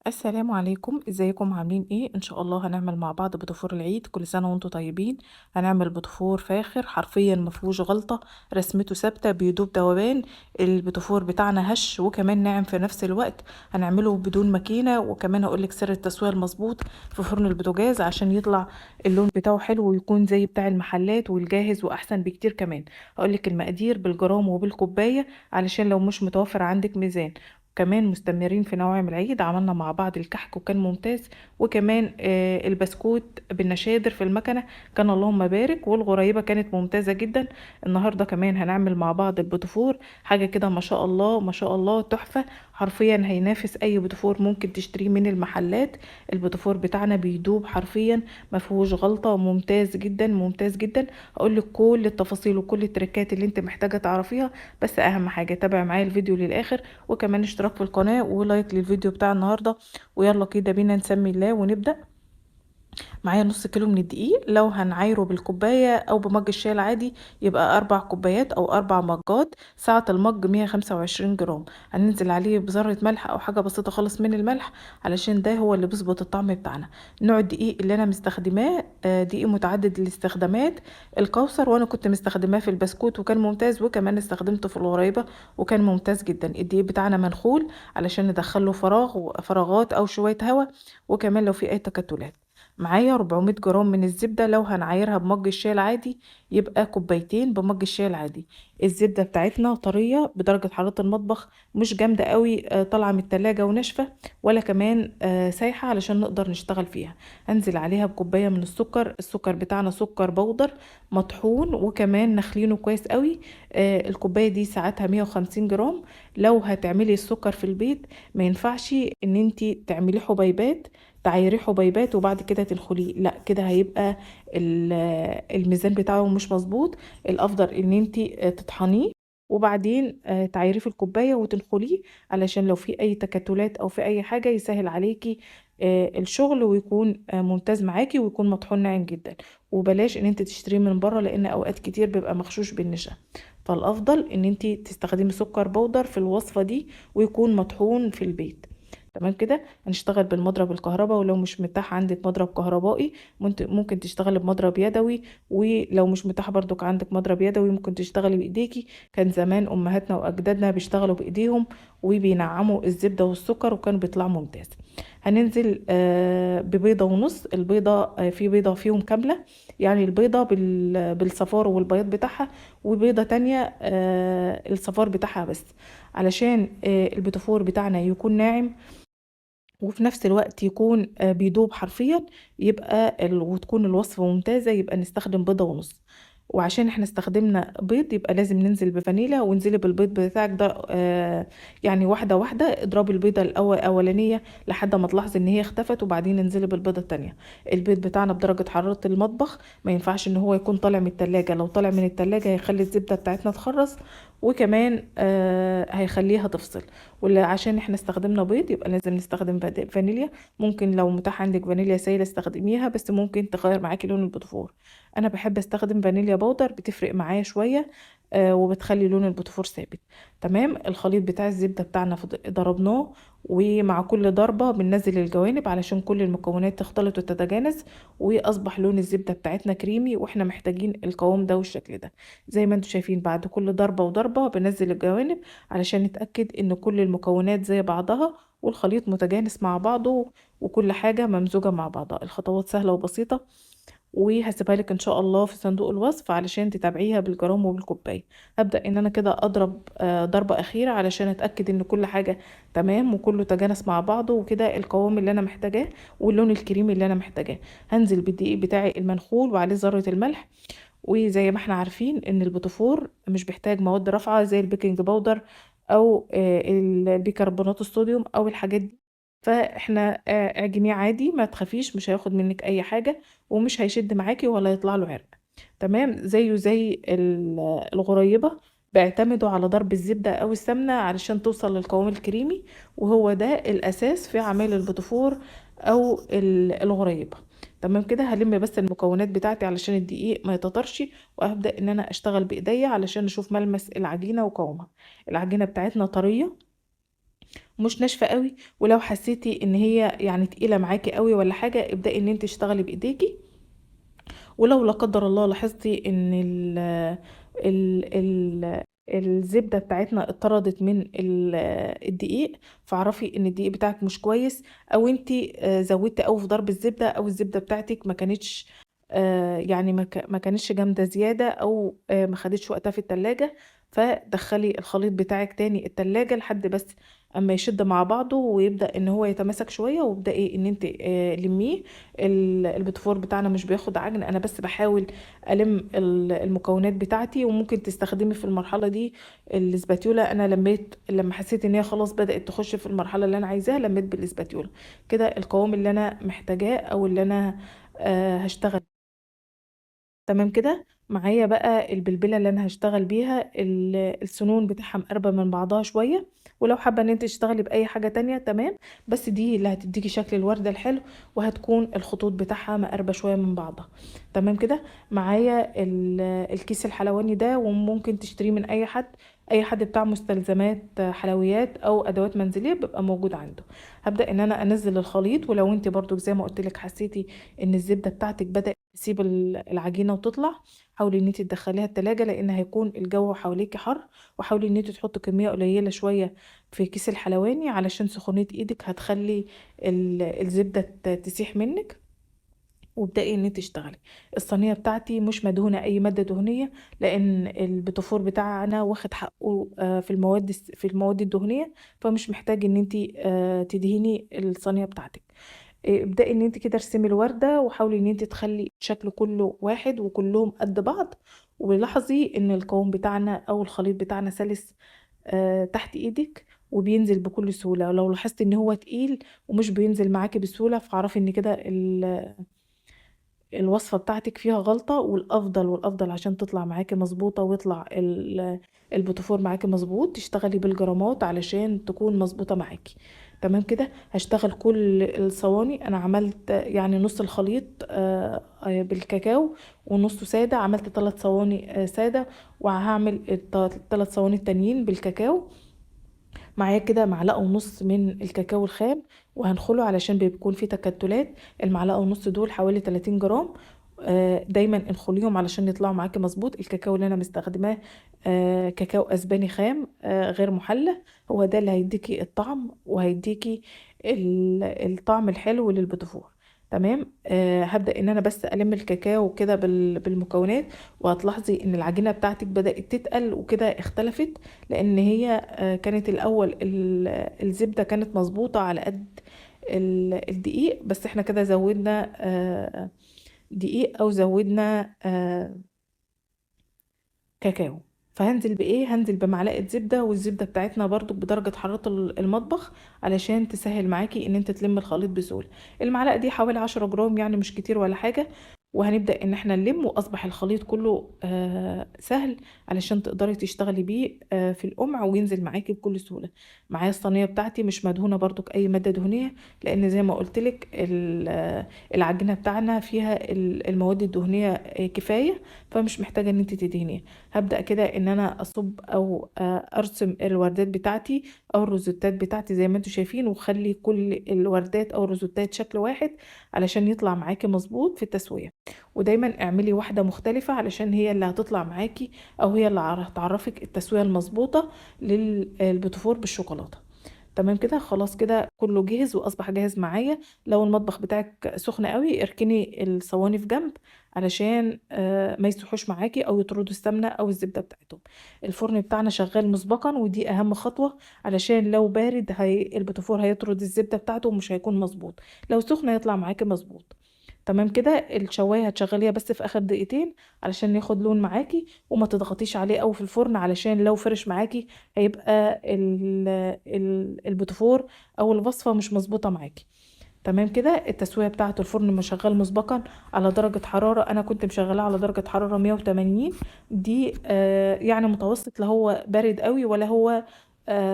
السلام عليكم، ازيكم عاملين ايه؟ ان شاء الله هنعمل مع بعض بوتفور العيد. كل سنة وانتم طيبين. هنعمل بوتفور فاخر حرفيا مفهوش غلطة، رسمته ثابتة بيدوب دوبان. البوتفور بتاعنا هش وكمان ناعم في نفس الوقت. هنعمله بدون ماكينة، وكمان هقولك سر التسوية المظبوط في فرن البوتاجاز عشان يطلع اللون بتاعه حلو ويكون زي بتاع المحلات والجاهز واحسن بكتير. كمان هقولك المقادير بالجرام وبالكوباية علشان لو مش متوفر عندك ميزان. كمان مستمرين في نوائم العيد، عملنا مع بعض الكحك وكان ممتاز. وكمان البسكوت بالنشادر في المكنة كان اللهم بارك، والغريبة كانت ممتازة جدا. النهاردة كمان هنعمل مع بعض البوتفور، حاجة كده ما شاء الله ما شاء الله تحفة. حرفيا هينافس اي بوتفور ممكن تشتريه من المحلات. البوتفور بتاعنا بيدوب حرفيا، ما فيهوش غلطة، ممتاز جدا ممتاز جدا. هقول لك كل التفاصيل وكل التريكات اللي انت محتاجة تعرفيها، بس اهم حاجة تابع معايا الفيديو للاخر، وكمان اشتراك في القناة ولايك للفيديو بتاع النهاردة. ويلا كده بينا نسمي الله ونبدأ. معايا نص كيلو من الدقيق، لو هنعايره بالكوباية او بمج الشاي العادي يبقى 4 كوبايات او 4 مجات. سعة المج 125 جرام. هننزل عليه بذرة ملح او حاجة بسيطة خالص من الملح، علشان ده هو اللي بيظبط الطعم بتاعنا. نوع الدقيق اللي انا مستخدماه دقيق متعدد الاستخدامات، الكوثر، وانا كنت مستخدماه في البسكوت وكان ممتاز، وكمان استخدمته في الغريبة وكان ممتاز جدا. الدقيق بتاعنا منخول علشان ندخله فراغات او شوية هواء، وكمان لو في اي تكتلات. معايا 400 جرام من الزبدة، لو هنعايرها بمج الشاي العادي يبقى كوبايتين بمج الشاي العادي. الزبدة بتاعتنا طرية بدرجة حرارة المطبخ، مش جامدة قوي طالعة من التلاجة وناشفة، ولا كمان سايحة علشان نقدر نشتغل فيها. هنزل عليها بكوباية من السكر. السكر بتاعنا سكر بودر مطحون وكمان نخلينه كويس قوي. الكوباية دي ساعتها 150 جرام. لو هتعملي السكر في البيت ما ينفعش ان انتي تعمليه حبيبات، تعيريه حبيبات وبعد كده تنخليه، لا كده هيبقى الميزان بتاعه مش مظبوط. الافضل ان انتي تطحنيه وبعدين تعيريه في الكوبايه وتنخليه، علشان لو في اي تكتلات او في اي حاجه يسهل عليكي الشغل، ويكون ممتاز معاكي ويكون مطحون ناعم جدا. وبلاش ان انت تشتريه من بره، لان اوقات كتير بيبقى مغشوش بالنشا. فالافضل ان انت تستخدمي سكر بودر في الوصفه دي ويكون مطحون في البيت. تمام كده. هنشتغل بالمضرب الكهرباء، ولو مش متاح عندك مضرب كهربائي ممكن تشتغلي بمضرب يدوي، ولو مش متاح برضك عندك مضرب يدوي ممكن تشتغلي بايديكي. كان زمان امهاتنا واجدادنا بيشتغلوا بايديهم وبينعموا الزبدة والسكر وكان بيطلع ممتاز. هننزل ببيضة ونص. البيضة في بيضة فيهم كاملة، يعني البيضة بالصفار والبياض بتاعها، وبيضة تانية الصفار بتاعها بس، علشان البيتفور بتاعنا يكون ناعم وفي نفس الوقت يكون بيدوب حرفيا. وتكون الوصفة ممتازة، يبقى نستخدم بيضة ونص. وعشان احنا استخدمنا بيض يبقى لازم ننزل بفانيليا، وانزلي بالبيض بتاعك ده يعني واحدة واحدة. اضربي البيضة الأولانية لحد ما تلاحظي ان هي اختفت، وبعدين انزلي بالبيضة التانية. البيض بتاعنا بدرجة حرارة المطبخ، ما ينفعش ان هو يكون طالع من التلاجة. لو طالع من التلاجة هيخلي الزبدة بتاعتنا تخرز، وكمان هيخليها تفصل. عشان احنا استخدمنا بيض يبقى لازم نستخدم فانيليا. ممكن لو متاح عندك فانيليا سائلة استخدميها، بس ممكن تغير معاكي لون البوتفور. انا بحب استخدم فانيليا بودر، بتفرق معايا شوية وبتخلي لون البوتفور ثابت. تمام. الخليط بتاع الزبدة بتاعنا ضربناه، ومع كل ضربة بننزل الجوانب علشان كل المكونات تختلط وتتجانس، واصبح لون الزبدة بتاعتنا كريمي، واحنا محتاجين القوام ده والشكل ده. زي ما انتم شايفين بعد كل ضربة وضربة بنزل الجوانب علشان نتأكد ان كل المكونات زي بعضها والخليط متجانس مع بعضه، وكل حاجة ممزوجة مع بعضها. الخطوات سهلة وبسيطة، وهسيبها لك ان شاء الله في صندوق الوصف علشان تتابعيها بالجرام وبالكوبايه. هبدأ ان انا كده اضرب ضربة اخيرة علشان اتأكد ان كل حاجة تمام وكله تجانس مع بعضه، وكده القوام اللي انا محتاجاه واللون الكريمي اللي انا محتاجاه. هنزل بالدقيق بتاعي المنخول وعليه ذرة الملح. وزي ما احنا عارفين ان البوتفور مش بيحتاج مواد رافعة زي البيكنج باودر او البيكربونات الصوديوم او الحاجات دي. فاحنا اعجنيه عادي، ما تخافيش، مش هياخد منك اي حاجة، ومش هيشد معاكي ولا يطلع له عرق. تمام. زيه زي الغريبة، بيعتمدوا على ضرب الزبدة او السمنة علشان توصل للقوام الكريمي، وهو ده الاساس في عمل البوتفور او الغريبة. تمام كده. هلم بس المكونات بتاعتي علشان الدقيق ما يتطرش، وهبدأ ان انا اشتغل بايديا علشان اشوف ملمس العجينة وقوامها. العجينة بتاعتنا طرية مش ناشفه قوي. ولو حسيتي ان هي يعني تقيله معاكي قوي ولا حاجه، ابدأي ان انت تشتغلي بايديكي. ولو لا قدر الله لاحظتي ان ال الزبدة بتاعتنا اتطردت من الدقيق، فاعرفي ان الدقيق بتاعك مش كويس، او انتي زودتي قوي في ضرب الزبدة، او الزبدة بتاعتك ما كانتش يعني ما كانتش جامدة زيادة، او ما خدتش وقتها في التلاجة. فدخلي الخليط بتاعك تاني التلاجة لحد بس اما يشد مع بعضه ويبدأ ان هو يتماسك شوية، وابدأي ان انت لميه. البيتفور بتاعنا مش بياخد عجن، انا بس بحاول الم المكونات بتاعتي. وممكن تستخدمي في المرحله دي الاسباتيولا. انا لما حسيت ان هي خلاص بدات تخش في المرحله اللي انا عايزاها، لميت بالاسباتيولا. كده القوام اللي انا محتاجاه او اللي انا هشتغل. تمام كده. معايا بقى البلبله اللي انا هشتغل بيها، السنون بتاعها مقربه من بعضها شويه. ولو حابه ان انت تشتغلي باي حاجه تانية تمام، بس دي اللي هتديكي شكل الورده الحلو، وهتكون الخطوط بتاعها مقربه شويه من بعضها. تمام كده. معايا الكيس الحلواني ده، وممكن تشتريه من اي حد. اي حد بتاع مستلزمات حلويات او ادوات منزليه بيبقى موجود عنده. هبدا ان انا انزل الخليط. ولو انت برضو زي ما قلت لك حسيتي ان الزبده بتاعتك بدات تسيب العجينه وتطلع، حاولي ان انت تدخليها التلاجة، لان هيكون الجو حواليكي حر. وحاولي ان انت تحطي كميه قليله شويه في كيس الحلواني، علشان سخونيه ايدك هتخلي الزبده تسيح منك. وابدأي ان انت تشتغلي. الصينيه بتاعتي مش مدهونه اي ماده دهنيه، لان البيتوفور بتاعنا واخد حقه في المواد الدهنيه. فمش محتاج ان انت تدهني الصينيه بتاعتك. ابدأي ان انت كده ارسمي الوردة، وحاولي ان انت تخلي الشكل كله واحد وكلهم قد بعض. ولاحظي ان القوام بتاعنا او الخليط بتاعنا سلس تحت ايدك، وبينزل بكل سهولة. ولو لاحظت ان هو تقيل ومش بينزل معاكي بسهولة، فاعرفي ان كده الوصفة بتاعتك فيها غلطة. والأفضل عشان تطلع معاكي مظبوطة، ويطلع البوتفور معاكي مظبوط، تشتغلي بالجرامات علشان تكون مظبوطة معاكي. تمام كده. هشتغل كل الصواني. أنا عملت يعني نص الخليط بالكاكاو، ونصه سادة. عملت 3 صواني سادة، وهعمل ال3 صواني التانيين بالكاكاو. معايا كده معلقة ونص من الكاكاو الخام، وهنخله علشان بيكون فيه تكتلات. المعلقة ونص دول حوالي 30 جرام. دايما انخليهم علشان يطلعوا معاكي مظبوط. الكاكاو اللي انا مستخدماه كاكاو اسباني خام غير محلى. هو ده اللي هيديكي الطعم، وهيديكي الطعم الحلو للبيتفور. تمام. هبدأ ان انا بس الم الكاكاو كده بالمكونات. وهتلاحظي ان العجينة بتاعتك بدأت تتقل وكده اختلفت، لان هي كانت الاول الزبدة كانت مظبوطة على قد الدقيق. بس احنا كده زودنا دقيق، او زودنا كاكاو. فهنزل بايه؟ هنزل بمعلقه زبده. والزبده بتاعتنا برضو بدرجه حراره المطبخ، علشان تسهل معاكي ان انت تلم الخليط بسهوله. المعلقه دي حوالي 10 جرام، يعني مش كتير ولا حاجه. وهنبدا ان احنا نلم، واصبح الخليط كله سهل علشان تقدري تشتغلي بيه في القمع، وينزل معاكي بكل سهوله. معايا الصينيه بتاعتي مش مدهونه برضو باي ماده دهنيه، لان زي ما قلت لك العجينه بتاعنا فيها المواد الدهنيه كفايه، فمش محتاجه ان انت تدهنيها. هبدأ كده ان انا اصب او ارسم الوردات بتاعتي او الروزوتات بتاعتي زي ما انتم شايفين، وخلي كل الوردات او الروزوتات شكل واحد علشان يطلع معاكي مظبوط في التسوية. ودايما اعملي واحدة مختلفة علشان هي اللي هتطلع معاكي، او هي اللي هتعرفك التسوية المظبوطة للبيتفور بالشوكولاتة. تمام كده. خلاص كده كله جاهز واصبح جاهز معايا. لو المطبخ بتاعك سخن قوي، اركني الصواني في جنب علشان ما يسيحوش معاكي او يطردوا السمنه او الزبده بتاعتهم. الفرن بتاعنا شغال مسبقا، ودي اهم خطوه، علشان لو بارد البوتافور هيطرد الزبده بتاعته ومش هيكون مظبوط. لو سخن هيطلع معاكي مظبوط. تمام كده. الشوايه هتشغليها بس في اخر دقيقتين علشان ياخد لون معاكي، وما تضغطيش عليه قوي في الفرن، علشان لو فرش معاكي هيبقى البوتفور او الوصفه مش مظبوطه معاكي. تمام كده. التسويه بتاعه الفرن مشغل مسبقا على درجه حراره. انا كنت مشغلاه على درجه حراره 180. دي يعني متوسط، لا هو بارد قوي ولا هو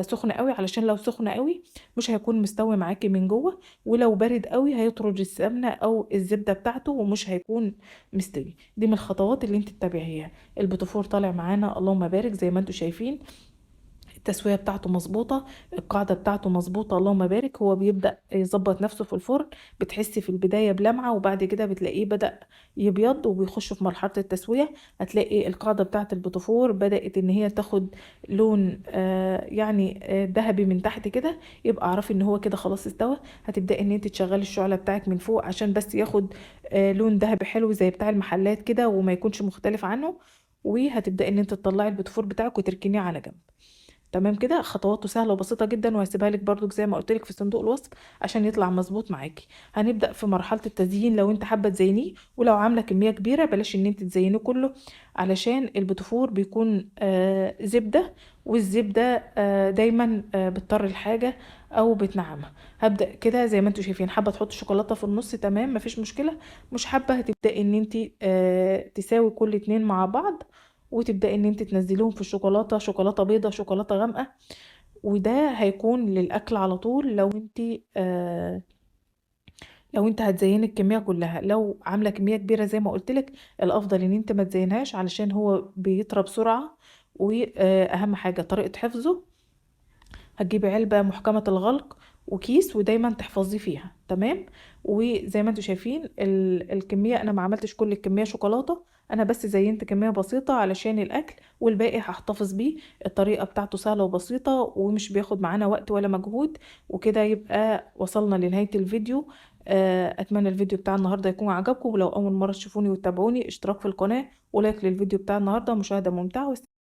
سخن قوي، علشان لو سخن قوي مش هيكون مستوي معاكي من جوه. ولو بارد قوي هيطرد السمنه او الزبده بتاعته ومش هيكون مستوي. دي من الخطوات اللي انت تتبعيها. البوتفور طالع معانا اللهم بارك زي ما انتم شايفين. التسوية بتاعته مظبوطة، القاعدة بتاعته مظبوطة، اللهم بارك. هو بيبدأ يظبط نفسه في الفرن، بتحسي في البداية بلمعة وبعد كده بتلاقيه بدأ يبيض وبيخش في مرحلة التسوية. هتلاقي القاعدة بتاعة البوتفور بدأت ان هي تاخد لون يعني ذهبي من تحت كده، يبقى اعرفي ان هو كده خلاص استوى. هتبدأي ان انت تشغلي الشعلة بتاعك من فوق عشان بس ياخد لون ذهبي حلو زي بتاع المحلات كده وما يكونش مختلف عنه. وهتبدأي ان انت تطلعي البوتفور بتاعك وتركنيه على جنب. تمام كده، خطواته سهله وبسيطه جدا، وهسيبها لك برضو زي ما قلت لك في صندوق الوصف عشان يطلع مظبوط معاكي. هنبدا في مرحله التزيين لو انت حابه تزينيه، ولو عامله كميه كبيره بلاش ان انت تزينيه كله علشان البتفور بيكون زبده، والزبده دايما بتطر الحاجه او بتنعمها. هبدا كده زي ما انتم شايفين، حابه تحط شوكولاته في النص تمام مفيش مشكله، مش حابه هتبداي ان انت تساوي كل اتنين مع بعض، وتبدأي ان انت تنزليهم في الشوكولاتة، شوكولاتة بيضة شوكولاتة غامقة. وده هيكون للأكل على طول لو انت هتزيني الكمية كلها. لو عاملة كمية كبيرة زي ما قلتلك، الأفضل ان انت ما تزينهاش علشان هو بيطرى بسرعة. وأهم حاجة طريقة حفظه، هتجيبي علبة محكمة الغلق وكيس ودايما تحفظيه فيها تمام. وزي ما انتم شايفين الكمية، انا ما عملتش كل الكمية شوكولاتة، انا بس زينت كمية بسيطة علشان الاكل، والباقي هحتفظ بيه. الطريقة بتاعته سهلة وبسيطة ومش بياخد معانا وقت ولا مجهود. وكده يبقى وصلنا لنهاية الفيديو. اتمنى الفيديو بتاع النهاردة يكون عجبكم، ولو اول مرة تشوفوني وتتابعوني اشتراك في القناة ولايك للفيديو بتاع النهاردة. مشاهدة ممتعة.